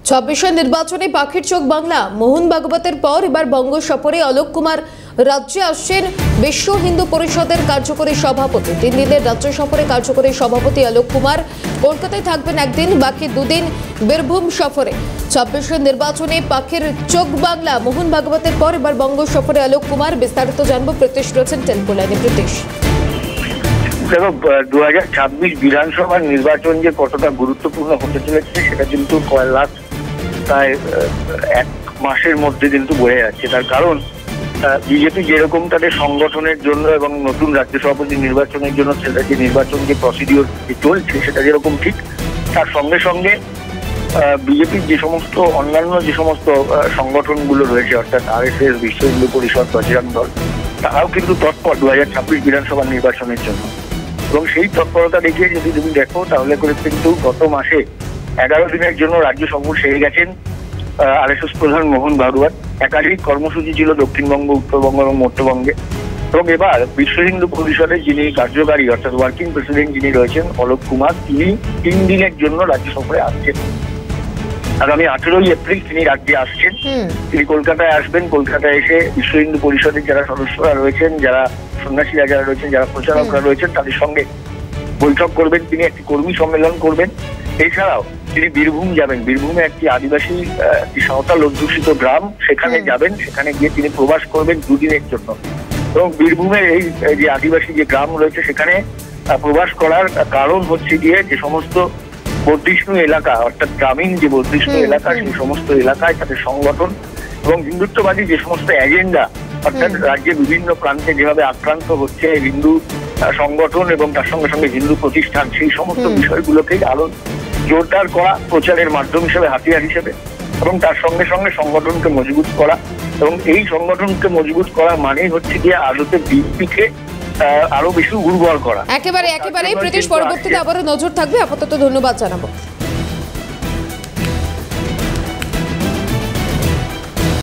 ছাব্বিশের নির্বাচনে পাখির চোখ বাংলা। মোহন ভাগবতের পর এবার বঙ্গ সফরে অলোক কুমার রাজ্যে আসছেন। বিশ্ব হিন্দু পরিষদের কার্যকরী সভাপতি। 3 দিনের রাজ্য সফরে কার্যকরী সভাপতি অলোক কুমার কলকাতায় থাকবেন একদিন, বাকি 2 দিন বীরভূম সফরে। ছাব্বিশের নির্বাচনে পাখির চোখ বাংলা। মোহন ভাগবতের পর এবার বঙ্গ সফরে অলোক কুমার। বিস্তারিত জানবো, প্রীতিশ রয়েছেন টেলিফোন লাইনে। প্রীতিশ, দেখো 2026 বিধানসভার নির্বাচন যে কতটা গুরুত্বপূর্ণ হতে চলেছে সেটা কিন্তু লাস্ট প্রায় 1 মাসের মধ্যে কিন্তু বোঝা যাচ্ছে। তার কারণ বিজেপি যেরকম তাদের সংগঠনের জন্য এবং নতুন রাজ্য সভাপতি নির্বাচনের জন্য সেটা যে নির্বাচন যে প্রসিডিওর চলছে সেটা যেরকম ঠিক, তার সঙ্গে সঙ্গে বিজেপির যে সমস্ত অন্যান্য যে সমস্ত সংগঠনগুলো রয়েছে, অর্থাৎ RSS, বিশ্ব হিন্দু পরিষদ, বজরং দল, তারাও কিন্তু তৎপর 2026 বিধানসভা নির্বাচনের জন্য। এবং সেই তৎপরতা দেখিয়ে যদি তুমি দেখো তাহলে করে কিন্তু গত মাসে 11 দিনের জন্য রাজ্য সফর সেরে গেছেন RSS প্রধান মোহন ভাগবত। একাধিক কর্মসূচি ছিল দক্ষিণবঙ্গ, উত্তরবঙ্গ এবং মধ্যবঙ্গে। এবং এবার বিশ্ব হিন্দু পরিষদের যিনি কার্যকারী অর্থাৎ ওয়ার্কিং প্রেসিডেন্ট যিনি রয়েছেন অলোক কুমার, তিনি 3 দিনের জন্য রাজ্য সফরে আসছেন। আগামী 18 এপ্রিল তিনি রাজ্যে আসছেন। তিনি কলকাতায় আসবেন। কলকাতায় এসে বিশ্ব হিন্দু পরিষদের যারা সদস্যরা রয়েছেন, যারা সন্ন্যাসীরা যারা রয়েছেন, যারা প্রচারকরা রয়েছেন, তাদের সঙ্গে বৈঠক করবেন। তিনি একটি কর্মী সম্মেলন করবেন। এছাড়াও তিনি বীরভূম যাবেন। বীরভূমে একটি আদিবাসী একটি সাঁওতাল অধ্যুষিত গ্রাম, সেখানে যাবেন। সেখানে গিয়ে তিনি প্রবাস করবেন 2 দিনের জন্য। এবং বীরভূমের এই যে আদিবাসী যে গ্রাম রয়েছে সেখানে প্রবাস করার কারণ হচ্ছে গিয়ে যে সমস্ত বর্ধিষ্ণু এলাকা অর্থাৎ গ্রামীণ যে বর্ধিষ্ণু এলাকা, সেই সমস্ত এলাকায় তাদের সংগঠন এবং হিন্দুত্ববাদী যে সমস্ত এজেন্ডা, অর্থাৎ রাজ্যের বিভিন্ন প্রান্তে যেভাবে আক্রান্ত হচ্ছে হিন্দু সংগঠন এবং তার সঙ্গে সঙ্গে হিন্দু প্রতিষ্ঠান, সেই সমস্ত বিষয়গুলোকেই আরো জোরদার করা প্রচারের মাধ্যম হিসেবে, হাতিয়ার হিসেবে, এবং তার সঙ্গে সঙ্গে সংগঠনকে মজবুত করা। এবং এই সংগঠনকে মজবুত করা মানেই হচ্ছে গিয়ে আদতে বিজেপিকে আরো বেশি উর্বর করা। একেবারে প্রীতিশ, পরবর্তীতে আবারও নজর থাকবে। আপাতত ধন্যবাদ জানাবো।